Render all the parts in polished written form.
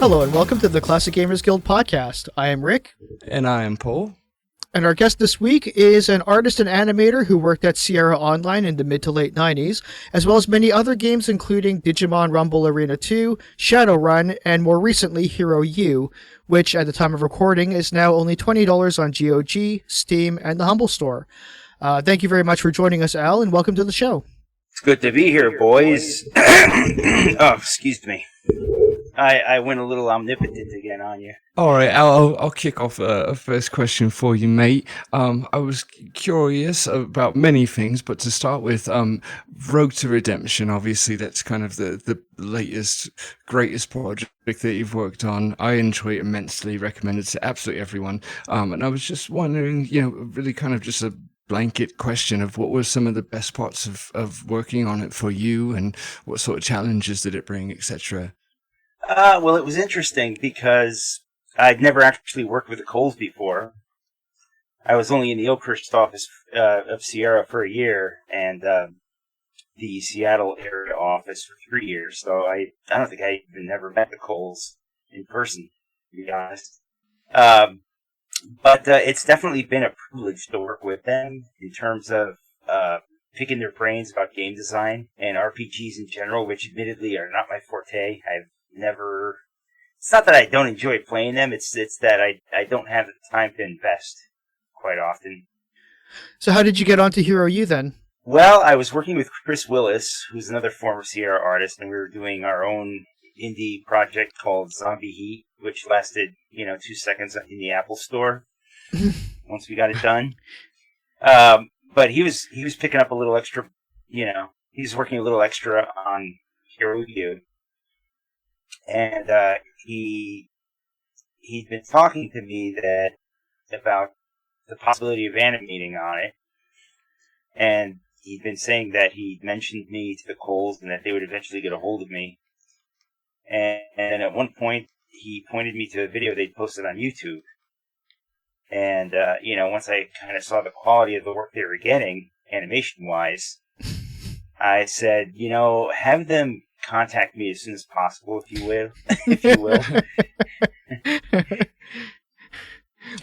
Hello and welcome to the Classic Gamers Guild podcast. I am Rick. And I am Paul. And our guest this week is an artist and animator who worked at Sierra Online in the mid to late 90s, as well as many other games including Digimon Rumble Arena 2, Shadowrun, and more recently Hero U, which at the time of recording is now only $20 on GOG, Steam, and the Humble Store. Thank you very much for joining us, Al, and welcome to the show. It's good to be here, boys. Oh, excuse me. I went a little omnipotent again on you. All right, I'll kick off a first question for you, mate. I was curious about many things, but to start with, Road to Redemption, obviously that's kind of the latest, greatest project that you've worked on. I enjoy it immensely, recommend it to absolutely everyone. And I was just wondering, really kind of just a blanket question of what were some of the best parts of working on it for you, and what sort of challenges did it bring, etc.? Well, it was interesting because I'd never actually worked with the Coles before. I was only in the Oakhurst office of Sierra for a year, and the Seattle area office for 3 years. So I don't think I even never met the Coles in person, to be honest. But it's definitely been a privilege to work with them in terms of picking their brains about game design and RPGs in general, which admittedly are not my forte. It's not that I don't enjoy playing them, it's that I don't have the time to invest quite often. So how did you get onto Hero U then? Well, I was working with Chris Willis, who's another former Sierra artist, and we were doing our own indie project called Zombie Heat, which lasted, 2 seconds in the Apple Store once we got it done. But he was picking up a little extra, he was working a little extra on Hero U. And he'd been talking to me about the possibility of animating on it, and he'd been saying that he'd mentioned me to the Coles and that they would eventually get a hold of me. And at one point, he pointed me to a video they'd posted on YouTube. And once I kind of saw the quality of the work they were getting, animation-wise, I said, have them contact me as soon as possible, if you will. With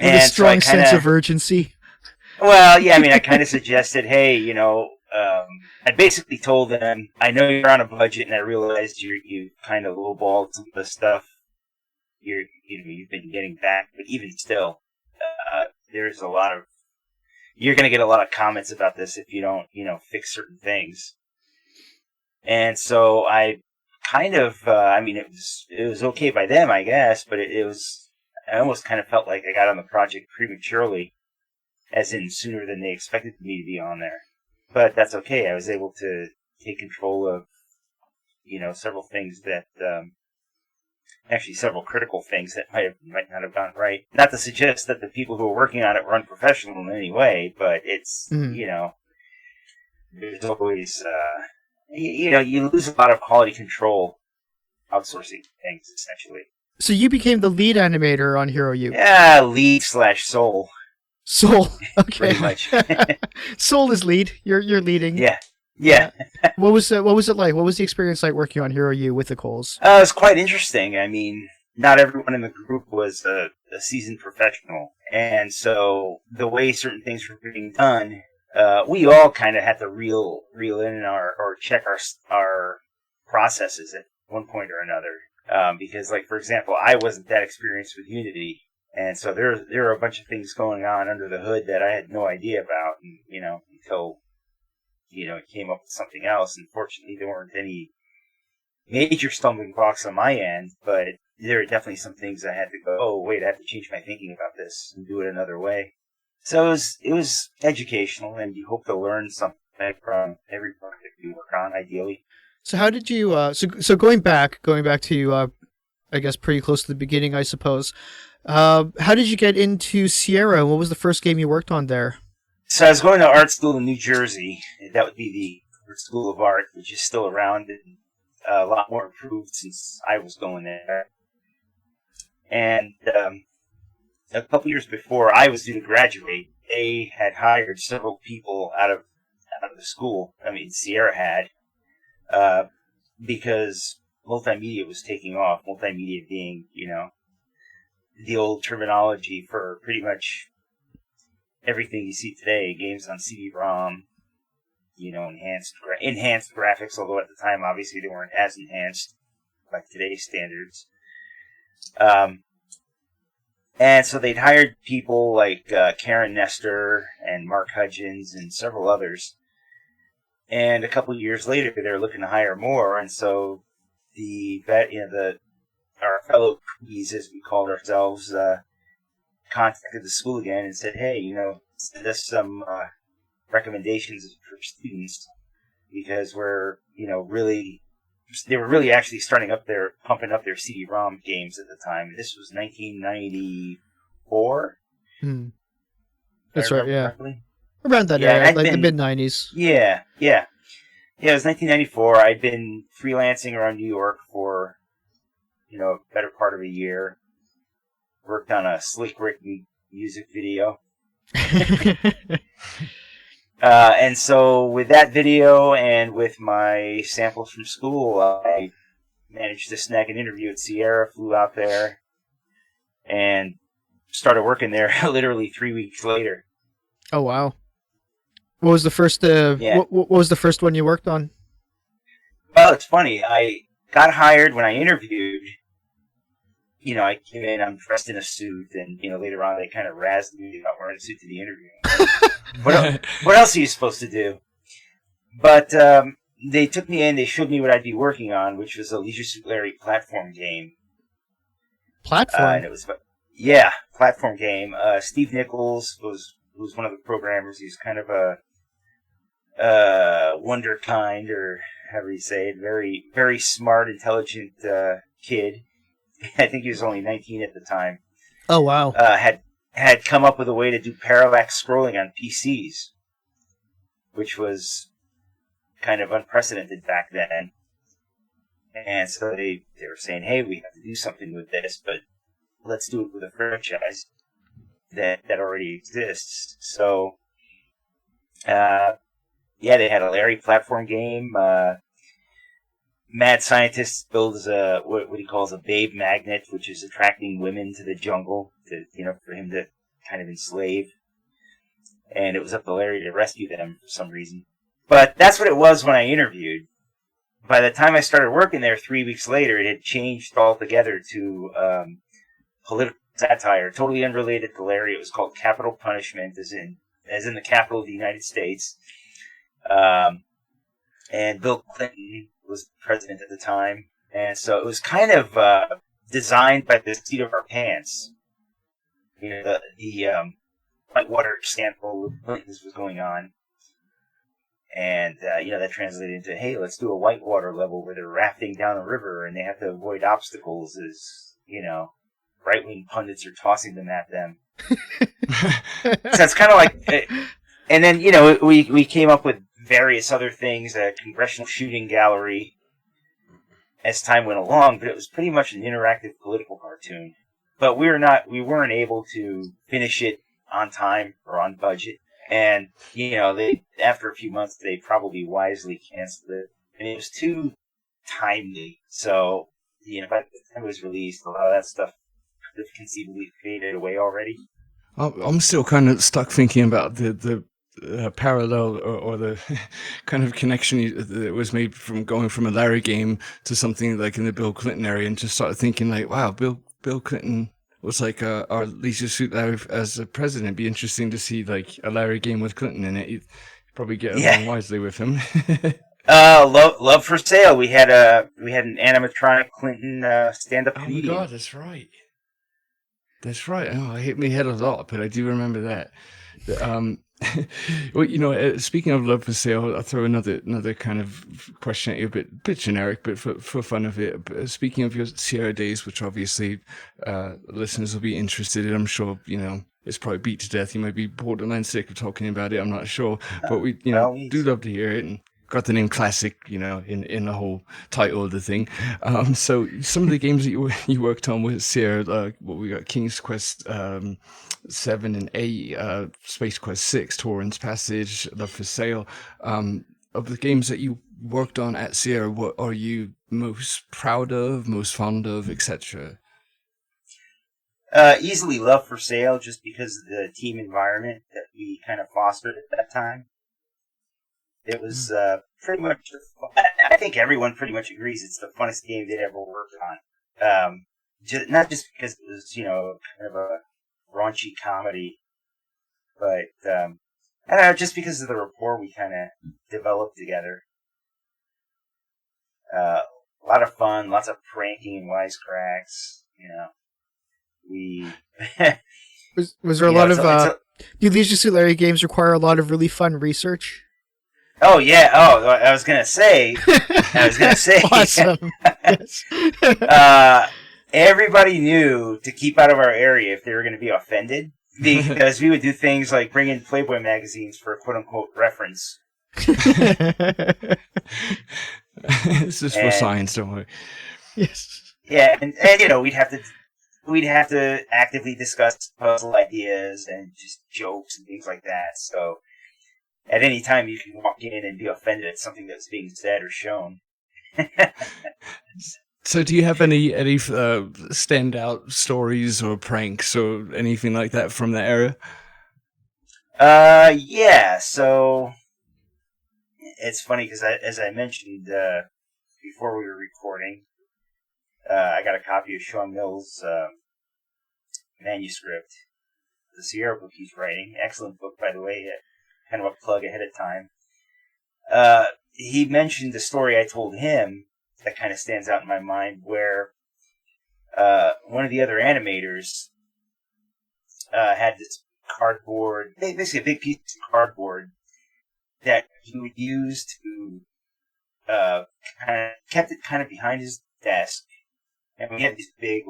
a strong sense of urgency. Well, yeah, I kind of suggested, hey, I basically told them, I know you're on a budget, and I realized you kind of lowballed some of the stuff you've been getting back, but even still, there's a lot of, you're going to get a lot of comments about this if you don't, fix certain things. And so I kind of, it was okay by them, I guess, but I almost kind of felt like I got on the project prematurely, as in sooner than they expected me to be on there. But that's okay. I was able to take control of, several things that, several critical things that might not have gone right. Not to suggest that the people who are working on it were unprofessional in any way, but it's, there's always, you lose a lot of quality control outsourcing things, essentially. So you became the lead animator on Hero U. Yeah, lead/soul. Soul, okay. Pretty much. Soul is lead. You're leading. Yeah. What was it like? What was the experience like working on Hero U with the Coles? It was quite interesting. Not everyone in the group was a seasoned professional, and so the way certain things were being done, we all kind of had to reel in or check our processes at one point or another. Because, for example, I wasn't that experienced with Unity, and so there are a bunch of things going on under the hood that I had no idea about, and, until it came up with something else. And fortunately, there weren't any major stumbling blocks on my end, but there are definitely some things I had to go, oh wait, I have to change my thinking about this and do it another way. So it was educational, and you hope to learn something from every project you work on, ideally. So how did you? So going back to, I guess pretty close to the beginning, I suppose. How did you get into Sierra? What was the first game you worked on there? So I was going to art school in New Jersey. That would be the School of Art, which is still around and a lot more improved since I was going there. And a couple years before I was due to graduate, they had hired several people out of the school. Sierra had, because multimedia was taking off. Multimedia being, the old terminology for pretty much everything you see today. Games on CD-ROM, enhanced graphics, although at the time, obviously, they weren't as enhanced by today's standards. And so they'd hired people like Karen Nestor and Mark Hudgens and several others. And a couple of years later, they were looking to hire more, and so our fellow cookies, as we called ourselves, contacted the school again and said, "Hey, send us some recommendations for students, because we're, they were really actually pumping up their CD-ROM games at the time. This was 1994. That's right, yeah. Correctly. Around that era, like the mid-90s. Yeah. It was 1994. I'd been freelancing around New York for, a better part of a year. Worked on a Slick Rick music video. And so with that video and with my samples from school, I managed to snag an interview at Sierra, flew out there, and started working there literally 3 weeks later. Oh, wow. What was the first what was the first one you worked on? Well, it's funny. I got hired when I interviewed. I came in, I'm dressed in a suit, and, later on they kind of razzed me about wearing a suit to the interview. What else are you supposed to do? But they took me in, they showed me what I'd be working on, which was a Leisure Suit Larry platform game. Platform? And it was, platform game. Steve Nichols was one of the programmers. He's kind of a wonderkind, or however you say it, very, very smart, intelligent kid. I think he was only 19 at the time. Oh, wow. Had come up with a way to do parallax scrolling on PCs, which was kind of unprecedented back then. And so they were saying, "Hey, we have to do something with this, but let's do it with a franchise that already exists." So, they had a Larry platform game. Mad Scientist builds what he calls a babe magnet, which is attracting women to the jungle for him to kind of enslave. And it was up to Larry to rescue them for some reason. But that's what it was when I interviewed. By the time I started working there 3 weeks later, it had changed altogether to political satire, totally unrelated to Larry. It was called Capital Punishment, as in the capital of the United States. And Bill Clinton was president at the time, and so it was kind of designed by the seat of our pants. The whitewater scandal with Clintons was going on, and that translated into, hey, let's do a whitewater level where they're rafting down a river and they have to avoid obstacles as right-wing pundits are tossing them at them. So it's kind of like, and then we came up with various other things, a congressional shooting gallery, as time went along, but it was pretty much an interactive political cartoon. But we weren't able to finish it on time or on budget. And, after a few months, they probably wisely canceled it. And it was too timely. So, by the time it was released, a lot of that stuff could have conceivably faded away already. I'm still kind of stuck thinking about the parallel or the kind of connection that was made from going from a Larry game to something like in the Bill Clinton area, and just started thinking like, wow, Bill Clinton was like our Leisure Suit Larry as a president. It'd be interesting to see like a Larry game with Clinton in it. You'd probably get along wisely with him. Love for Sale. We had an animatronic Clinton stand-up comedian. Oh my God, that's right. That's right. Oh, I hit my head a lot, but I do remember that. Well, speaking of Love for Sale, I'll throw another kind of question at you, a bit generic, but for fun of it. Speaking of your Sierra days, which obviously listeners will be interested in, I'm sure, it's probably beat to death. You might be borderline sick of talking about it. I'm not sure, but we, do love to hear it. And got the name Classic, in the whole title of the thing. So some of the games that you worked on with Sierra, what we got, King's Quest 7 and 8, Space Quest 6, Torrance Passage, Love for Sale. of the games that you worked on at Sierra, what are you most proud of, most fond of, etc.? Easily Love for Sale, just because of the team environment that we kind of fostered at that time. It was pretty much, I think everyone pretty much agrees it's the funnest game they'd ever worked on. Not just because it was, kind of a raunchy comedy, but I don't know, just because of the rapport we kind of developed together. A lot of fun, lots of pranking and wisecracks, We was there a lot of do Leisure Suit Larry games require a lot of really fun research? Oh yeah. Oh, I was gonna say. Awesome. Yes. Everybody knew to keep out of our area if they were going to be offended, because we would do things like bring in Playboy magazines for quote unquote reference. This is for science, don't worry. Yes. Yeah, and we'd have to actively discuss puzzle ideas and just jokes and things like that. So at any time you can walk in and be offended at something that's being said or shown. So do you have any standout stories or pranks or anything like that from that era? Yeah, so it's funny because as I mentioned before we were recording, I got a copy of Sean Mills' manuscript, the Sierra book he's writing. Excellent book, by the way. Kind of a plug ahead of time. He mentioned the story I told him that kind of stands out in my mind, where one of the other animators had this cardboard, basically a big piece of cardboard that he would use to kept it kind of behind his desk, and we had these big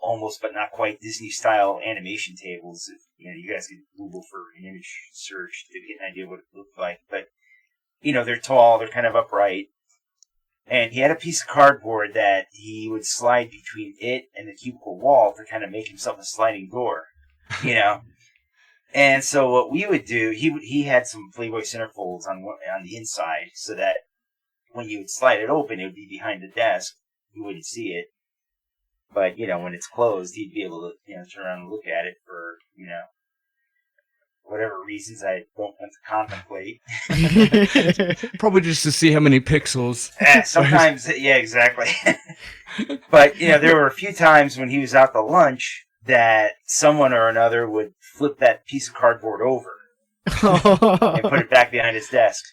almost but not quite Disney style animation tables. You guys can Google for an image search to get an idea what it looked like, but they're tall, they're kind of upright. And he had a piece of cardboard that he would slide between it and the cubicle wall to kind of make himself a sliding door, And so what we would do, he had some Playboy centerfolds on the inside, so that when you would slide it open, it would be behind the desk. You wouldn't see it. But, when it's closed, he'd be able to, turn around and look at it for, whatever reasons I don't want to contemplate. Probably just to see how many pixels. Sometimes, yeah, exactly. But, there were a few times when he was out to lunch that someone or another would flip that piece of cardboard over and put it back behind his desk.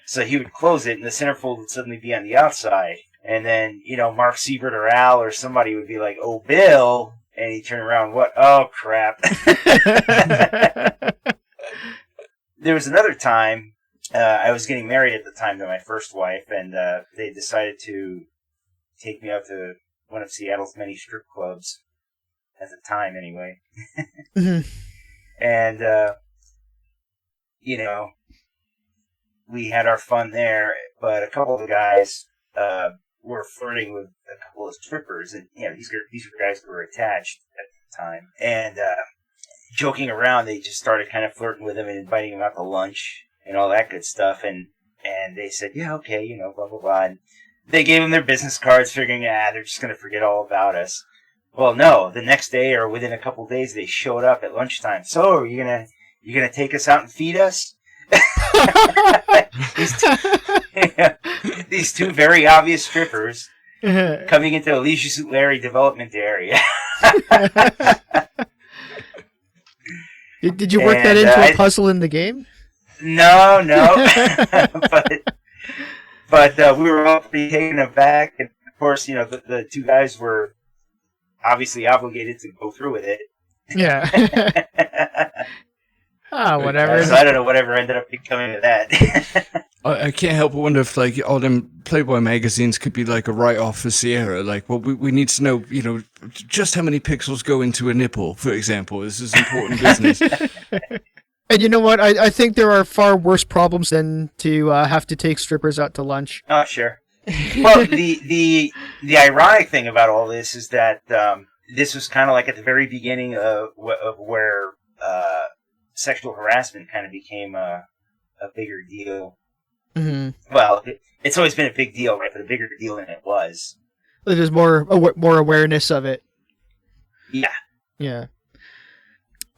So he would close it, and the centerfold would suddenly be on the outside. And then, Mark Siebert or Al or somebody would be like, "Oh, Bill," and he'd turn around, "What? Oh, crap." There was another time, I was getting married at the time to my first wife, and they decided to take me out to one of Seattle's many strip clubs, at the time anyway. Mm-hmm. And, we had our fun there, but a couple of the guys were flirting with a couple of strippers, and these were guys who were attached at the time, and joking around, they just started kind of flirting with him and inviting him out to lunch and all that good stuff, and they said, "Yeah, okay, blah blah blah," and they gave him their business cards, figuring they're just going to forget all about us. Well, no, the next day or within a couple of days, they showed up at lunchtime. "So, are you gonna take us out and feed us?" These two very obvious strippers coming into a Leisure Suit Larry development area. Did you work that into a puzzle in the game? No. but we were all pretty taken aback, and of course, the two guys were obviously obligated to go through with it. Yeah. Whatever. So I don't know whatever ended up becoming of that. I can't help but wonder if all them Playboy magazines could be like a write-off for Sierra. We need to know, just how many pixels go into a nipple, for example. This is important business. And you know what? I think there are far worse problems than to have to take strippers out to lunch. Oh, sure. Well, the ironic thing about all this is that this was kind of like at the very beginning of where sexual harassment kind of became a a bigger deal. Mm-hmm. Well, it's always been a big deal, right? But a bigger deal than it was. There's more awareness of it. Yeah. Yeah.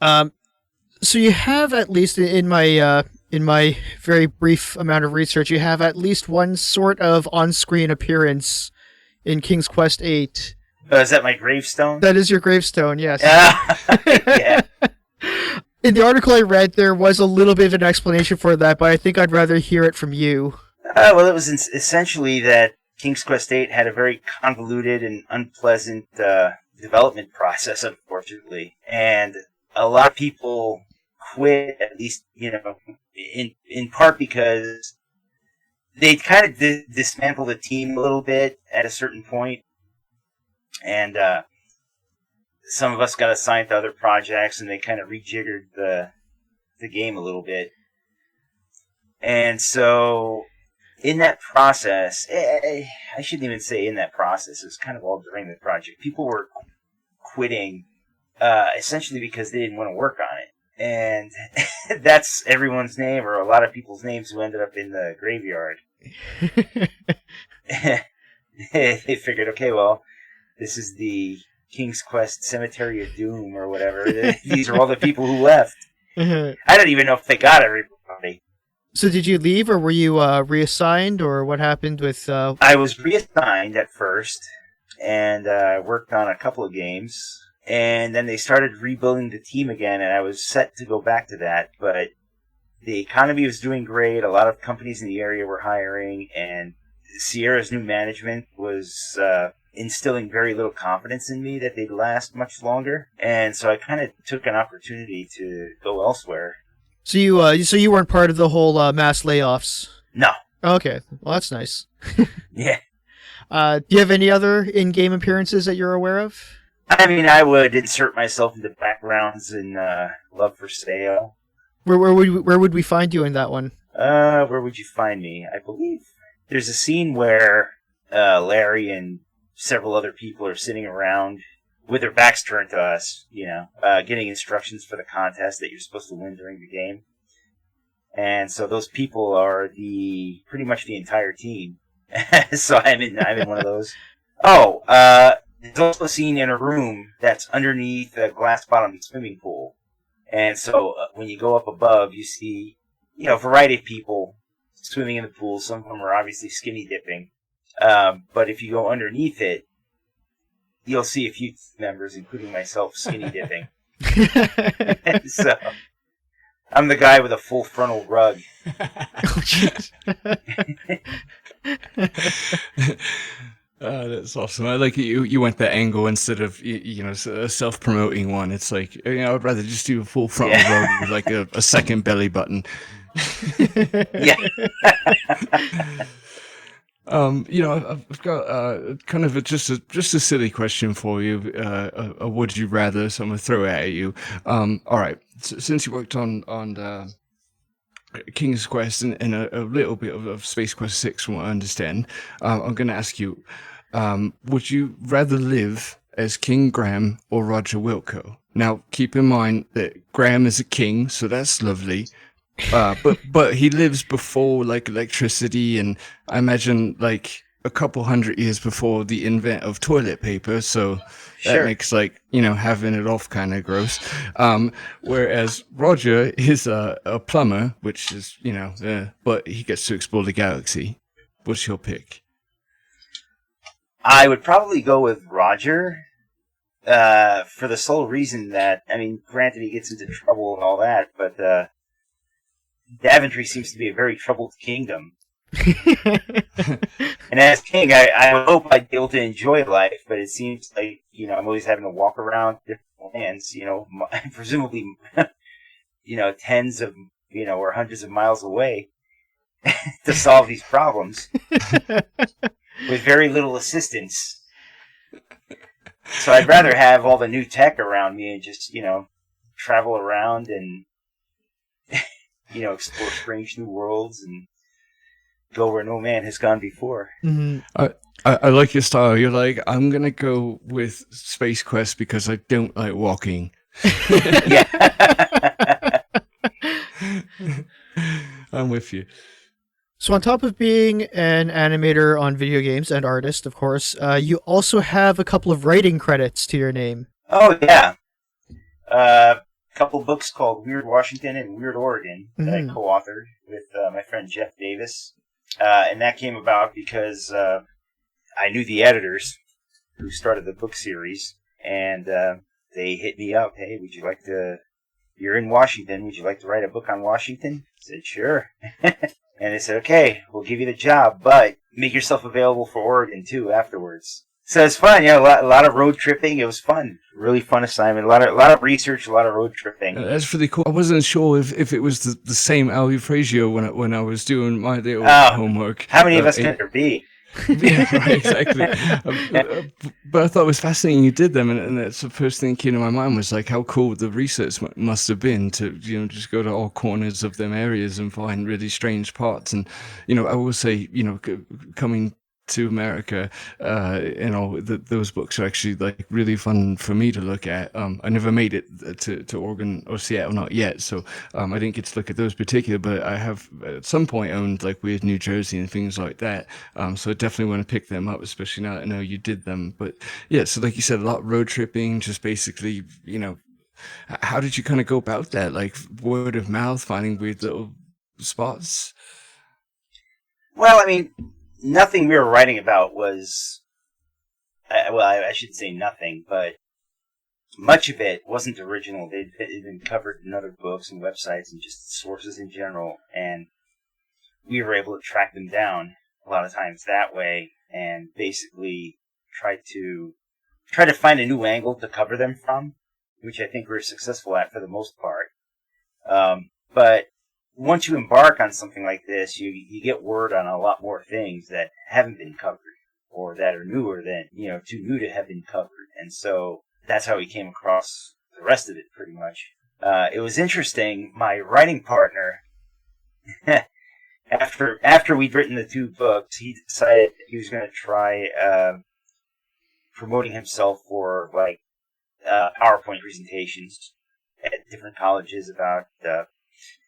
So you have, at least in my very brief amount of research, you have at least one sort of on-screen appearance in King's Quest VIII. Oh, is that my gravestone? That is your gravestone, yes. Yeah. In the article I read, there was a little bit of an explanation for that, but I think I'd rather hear it from you. Well, it was essentially that King's Quest VIII had a very convoluted and unpleasant development process, unfortunately. And a lot of people quit, at least, in part because they kind of dismantled the team a little bit at a certain point. And some of us got assigned to other projects, and they kind of rejiggered the game a little bit. And so, in that process, I shouldn't even say in that process, it was kind of all during the project. People were quitting essentially because they didn't want to work on it. And that's everyone's name, or a lot of people's names who ended up in the graveyard. They figured, okay, well, this is the King's Quest Cemetery of Doom, or whatever. These are all the people who left. I don't even know if they got everybody. So did you leave, or were you reassigned, or what happened with... I was reassigned at first, and worked on a couple of games. And then they started rebuilding the team again, and I was set to go back to that. But the economy was doing great. A lot of companies in the area were hiring, and Sierra's new management was instilling very little confidence in me that they'd last much longer. And so I kind of took an opportunity to go elsewhere. So you weren't part of the whole mass layoffs? No. Okay, well that's nice. Yeah. Do you have any other in-game appearances that you're aware of? I mean, I would insert myself into backgrounds in Love for Sale. Where would we find you in that one? Where would you find me? I believe there's a scene where Larry and several other people are sitting around with their backs turned to us, getting instructions for the contest that you're supposed to win during the game. And so those people are pretty much the entire team. So I'm in one of those. Oh, there's also a scene in a room that's underneath a glass-bottom swimming pool. And so when you go up above, you see, a variety of people swimming in the pool. Some of them are obviously skinny dipping. But if you go underneath it, you'll see a few members, including myself, skinny dipping. So I'm the guy with a full frontal rug. Oh, jeez. That's awesome. I like you went that angle instead of a self-promoting one. It's like I'd rather just do a full frontal rug with like a second belly button. Yeah. I've got kind of just a silly question for you. A would you rather? So I'm gonna throw it at you. All right. Since you worked on King's Quest and a little bit of Space Quest 6, from what I understand, I'm going to ask you: would you rather live as King Graham or Roger Wilco? Now, keep in mind that Graham is a king, so that's lovely. But he lives before like electricity, and I imagine like a couple hundred years before the invent of toilet paper, so that makes like having it off kind of gross. Whereas Roger is a plumber, which is but he gets to explore the galaxy. What's your pick? I would probably go with Roger, for the sole reason that, granted he gets into trouble and all that, but Daventry seems to be a very troubled kingdom. And as king, I hope I'd be able to enjoy life, but it seems like, I'm always having to walk around different lands, presumably, tens of, or hundreds of miles away to solve these problems with very little assistance. So I'd rather have all the new tech around me and just, travel around and, explore strange new worlds and go where no man has gone before. Mm-hmm. I like your style. You're like, I'm going to go with Space Quest because I don't like walking. Yeah. I'm with you. So on top of being an animator on video games and artist, of course, you also have a couple of writing credits to your name. Oh, yeah. A couple books called Weird Washington and Weird Oregon that I co-authored with my friend Jeff Davis. And that came about because I knew the editors who started the book series, and they hit me up. Hey, would you like to... You're in Washington. Would you like to write a book on Washington? I said, sure. And they said, okay, we'll give you the job, but make yourself available for Oregon, too, afterwards. So it's fun, a lot of road tripping. It was fun. Really fun assignment. A lot of research, a lot of road tripping. That's really cool. I wasn't sure if it was the same Al Eufrasio when I was doing my little homework. How many of us can there be? Yeah, right, exactly. But I thought it was fascinating you did them, and that's the first thing that came to my mind was like how cool the research must have been to just go to all corners of them areas and find really strange parts. And I will say coming to America, those books are actually like really fun for me to look at. I never made it to Oregon or Seattle, not yet, so I didn't get to look at those particular, but I have at some point owned like Weird New Jersey and things like that. So I definitely want to pick them up, especially now that I know you did them. But yeah, so like you said, a lot of road tripping, just basically, how did you kind of go about that? Like word of mouth, finding weird little spots? Well, I mean, nothing we were writing about was, I should say nothing, but much of it wasn't original. It had been covered in other books and websites and just sources in general, and we were able to track them down a lot of times that way, and basically try to find a new angle to cover them from, which I think we were successful at for the most part. But once you embark on something like this, you get word on a lot more things that haven't been covered or that are newer than, too new to have been covered. And so that's how we came across the rest of it pretty much. It was interesting. My writing partner, after we'd written the two books, he decided he was going to try promoting himself for like PowerPoint presentations at different colleges about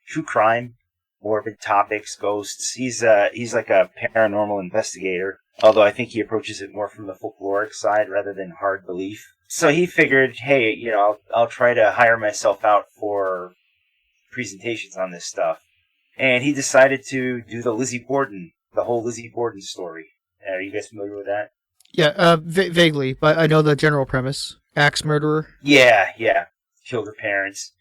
true crime, morbid topics, ghosts. He's like a paranormal investigator, although I think he approaches it more from the folkloric side rather than hard belief. So he figured, hey, I'll try to hire myself out for presentations on this stuff. And he decided to do the whole Lizzie Borden story. Are you guys familiar with that? Yeah, vaguely, but I know the general premise. Axe murderer. Yeah. Killed her parents.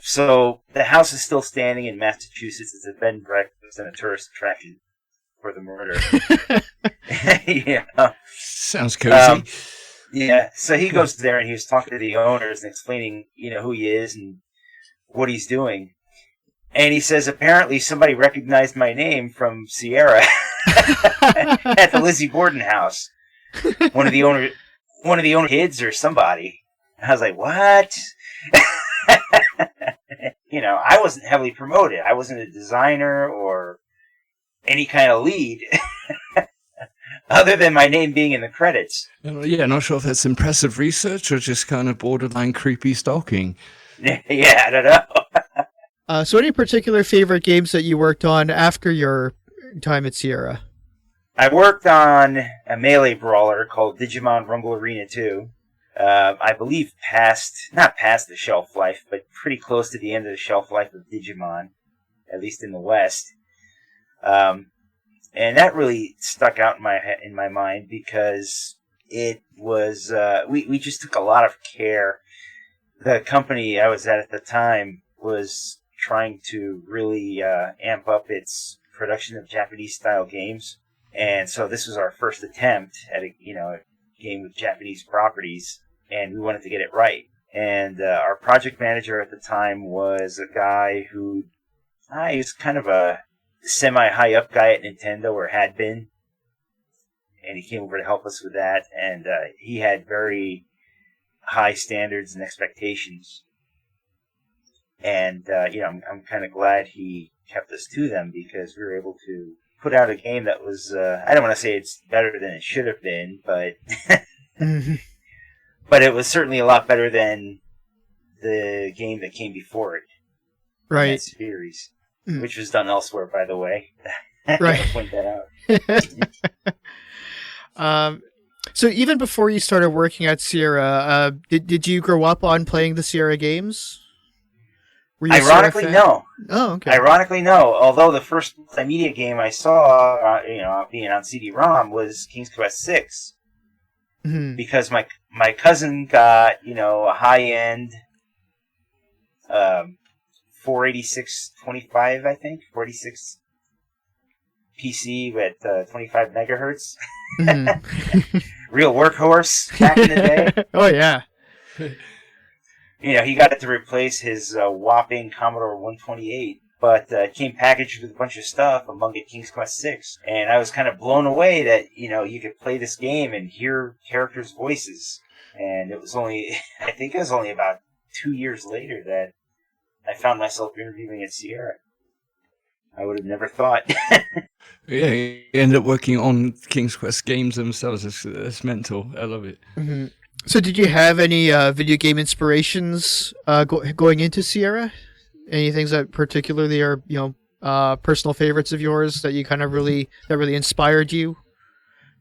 So the house is still standing in Massachusetts. It's a bed and breakfast and a tourist attraction for the murder. Yeah. Sounds cozy. Yeah. So he goes there and he was talking to the owners and explaining, who he is and what he's doing. And he says, apparently somebody recognized my name from Sierra at the Lizzie Borden house. One of the owner kids or somebody. I was like, what? I wasn't heavily promoted. I wasn't a designer or any kind of lead other than my name being in the credits. Yeah, not sure if that's impressive research or just kind of borderline creepy stalking. Yeah, I don't know. So any particular favorite games that you worked on after your time at Sierra? I worked on a melee brawler called Digimon Rumble Arena 2. I believe not past the shelf life, but pretty close to the end of the shelf life of Digimon, at least in the West. And that really stuck out in my mind because it was, we just took a lot of care. The company I was at the time was trying to really amp up its production of Japanese-style games. And so this was our first attempt at a game with Japanese properties, and we wanted to get it right. And our project manager at the time was a guy who he was kind of a semi-high-up guy at Nintendo, or had been. And he came over to help us with that, and he had very high standards and expectations. And, I'm kind of glad he kept us to them because we were able to put out a game that was, I don't want to say it's better than it should have been, but but it was certainly a lot better than the game that came before it. Right. In that series. which was done elsewhere, by the way. Right. I'll point that out. So even before you started working at Sierra, did you grow up on playing the Sierra games? Were you a Sierra Ironically, fan? no. Oh, okay. Ironically, no. Although the first multimedia game I saw, being on CD-ROM, was King's Quest VI, Mhm. because my cousin got a high-end 486/25, I think, 486 PC with 25 megahertz. Mhm. Real workhorse back in the day. Oh yeah. He got it to replace his whopping Commodore 128, but it came packaged with a bunch of stuff, among it King's Quest VI. And I was kind of blown away that, you could play this game and hear characters' voices. And it was only, I think it was only about 2 years later that I found myself interviewing at Sierra. I would have never thought. Yeah, you ended up working on King's Quest games themselves. It's mental. I love it. Mhm. So did you have any video game inspirations going into Sierra? Any things that particularly are personal favorites of yours that really inspired you?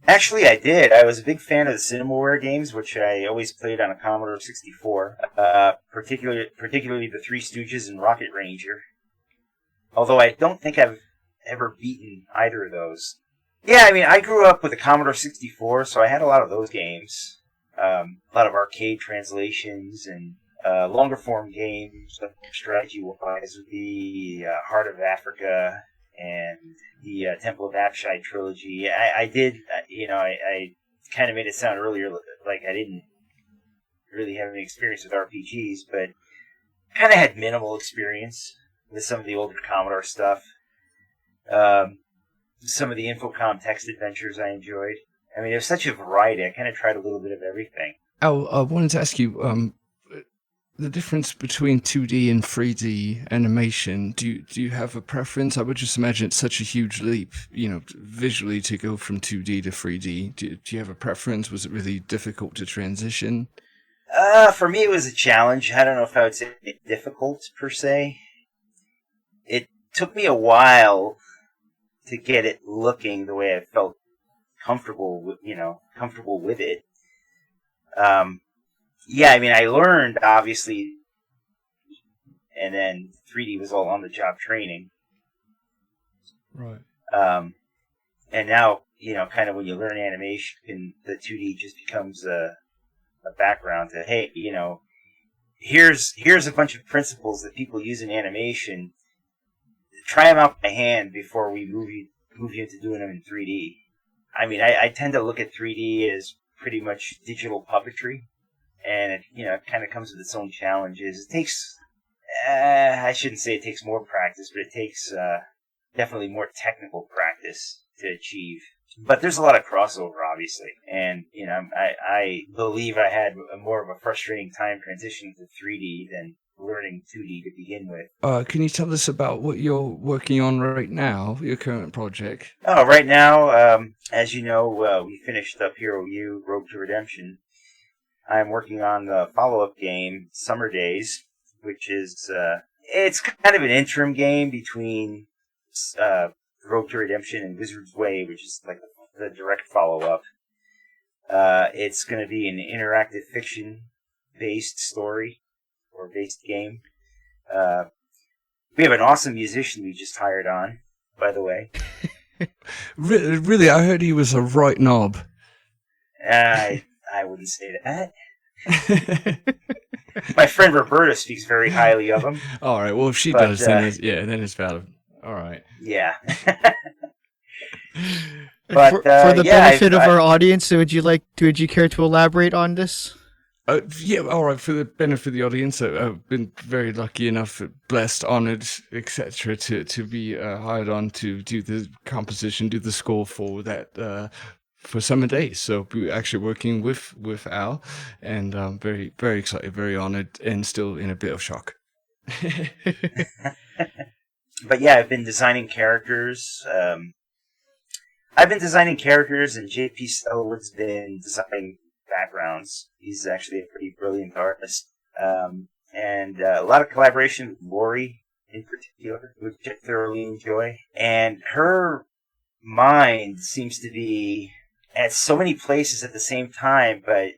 Actually, I did. I was a big fan of the Cinemaware games, which I always played on a Commodore 64, particularly the Three Stooges and Rocket Ranger. Although I don't think I've ever beaten either of those. Yeah, I mean, I grew up with a Commodore 64, so I had a lot of those games. A lot of arcade translations and longer form games, strategy-wise, would be Heart of Africa and the Temple of Apshai trilogy. I did, I kind of made it sound earlier like I didn't really have any experience with RPGs, but kind of had minimal experience with some of the older Commodore stuff. Some of the Infocom text adventures I enjoyed. I mean, there's such a variety. I kind of tried a little bit of everything. Al, I wanted to ask you the difference between 2D and 3D animation. Do you have a preference? I would just imagine it's such a huge leap, visually to go from 2D to 3D. Do you have a preference? Was it really difficult to transition? For me, it was a challenge. I don't know if I would say difficult per se. It took me a while to get it looking the way I felt comfortable with it. Yeah, I mean, I learned, obviously, and then 3D was all on-the-job training. Right. And now, kind of when you learn animation, the 2D just becomes a background to, hey, here's a bunch of principles that people use in animation. Try them out by hand before we move you into doing them in 3D. I mean, I tend to look at 3D as pretty much digital puppetry, and it kind of comes with its own challenges. It takes, I shouldn't say it takes more practice, but it takes definitely more technical practice to achieve. But there's a lot of crossover, obviously, and I believe I had more of a frustrating time transitioning to 3D than learning 2D to begin with. Can you tell us about what you're working on right now, your current project? Oh, right now, as you know, we finished up Hero U, Road to Redemption. I'm working on the follow-up game, Summer Days, which is, it's kind of an interim game between Road to Redemption and Wizard's Way, which is like the direct follow-up. It's going to be an interactive fiction-based story, or based game. We have an awesome musician we just hired on, by the way. Really, I heard he was a right knob. I wouldn't say that. My friend Roberta speaks very highly of him. All right. Well, if she does, then it's valid. All right. Yeah. But for the benefit of our audience, would you care to elaborate on this? Yeah, all right. For the benefit of the audience, I've been very lucky enough, blessed, honored, etc., to be hired on to do the composition, do the score for that for Summer Days. So we're actually working with Al, and I'm very, very excited, very honored, and still in a bit of shock. But yeah, I've been designing characters. And JP Selwood's been designing backgrounds. He's actually a pretty brilliant artist. And a lot of collaboration with Lori in particular, which I thoroughly enjoy. And her mind seems to be at so many places at the same time, but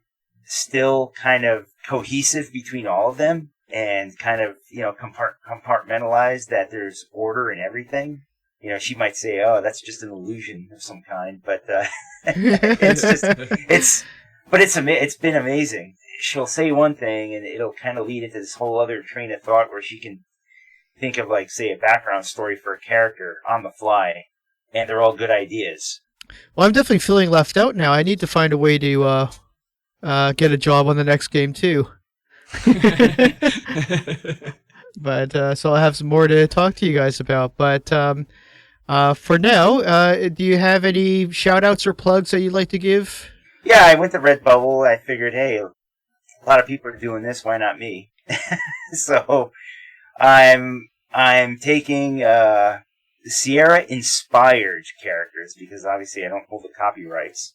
still kind of cohesive between all of them, and kind of, compartmentalized, that there's order in everything. She might say, "Oh, that's just an illusion of some kind," but it's been amazing. She'll say one thing, and it'll kind of lead into this whole other train of thought where she can think of, like, say, a background story for a character on the fly, and they're all good ideas. Well, I'm definitely feeling left out now. I need to find a way to get a job on the next game too. But so I'll have some more to talk to you guys about. But for now, do you have any shout-outs or plugs that you'd like to give? Yeah, I went to Redbubble. I figured, hey, a lot of people are doing this. Why not me? So I'm taking Sierra-inspired characters, because obviously I don't hold the copyrights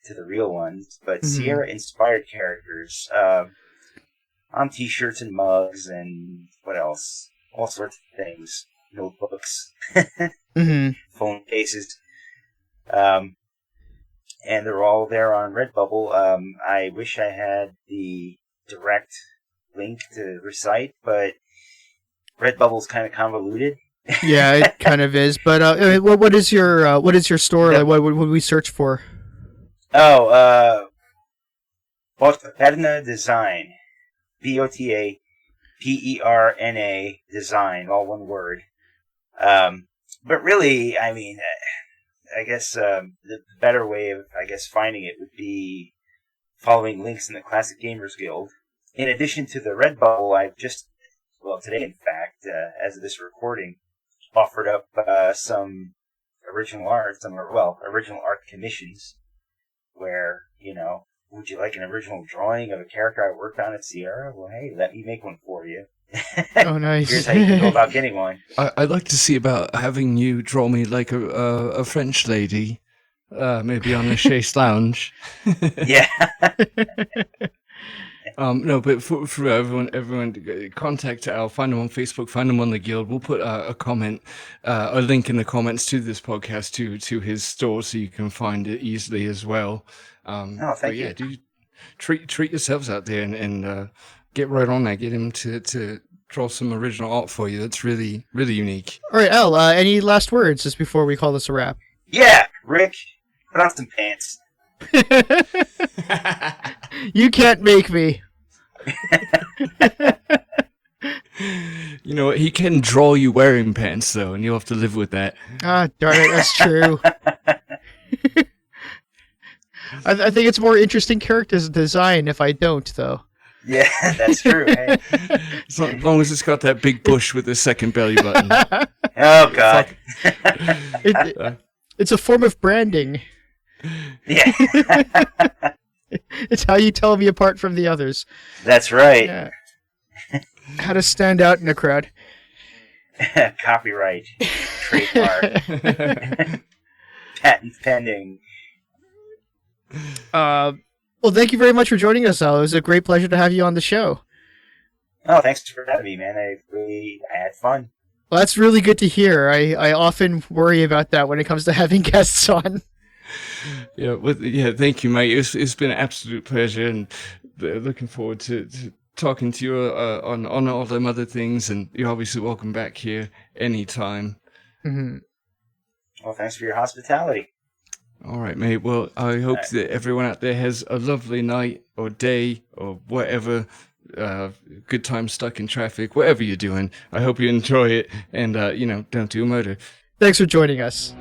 to the real ones, but Sierra-inspired characters on T-shirts and mugs and what else? All sorts of things. Notebooks, phone cases, and they're all there on Redbubble. I wish I had the direct link to recite, but Redbubble's kind of convoluted. Yeah, it kind of is. But what is your store? Like, what would we search for? Oh, Botaperna Design, BOTAPERNA Design, all one word. But really, I mean, I guess the better way of, finding it would be following links in the Classic Gamers Guild. In addition to the Redbubble, I've just, today in fact, as of this recording, offered up some original art commissions, where, would you like an original drawing of a character I worked on at Sierra? Well, hey, let me make one for you. Oh, nice. Here's how you can go about getting one. I'd like to see about having you draw me like a French lady, maybe on a chaise lounge. Yeah. No, but for everyone, contact Al. Find him on Facebook. Find him on the guild. We'll put a link in the comments to this podcast to his store, so you can find it easily as well. Thank you. Do treat yourselves out there and get right on that. Get him to draw some original art for you. That's really, really unique. All right, Al. Any last words just before we call this a wrap? Yeah, Rick, put on some pants. You can't make me. You know what? He can draw you wearing pants, though, and you'll have to live with that. Ah, darn it, that's true. I think it's more interesting character design if I don't, though. Yeah, that's true. Hey. As long as it's got that big bush with the second belly button. Oh, God. It's a form of branding. Yeah. It's how you tell me apart from the others. That's right. Yeah. How to stand out in a crowd. Copyright. Trademark. Patent pending. Well, thank you very much for joining us, Al. It was a great pleasure to have you on the show. Oh, thanks for having me, man. I had fun. Well, that's really good to hear. I often worry about that when it comes to having guests on. Yeah, thank you, mate. It's been an absolute pleasure, and looking forward to talking to you on all them other things. And you're obviously welcome back here anytime. Mm-hmm. Well, thanks for your hospitality. All right, mate. Well, I hope that everyone out there has a lovely night or day or whatever. Good time stuck in traffic, whatever you're doing. I hope you enjoy it, and don't do murder. Thanks for joining us.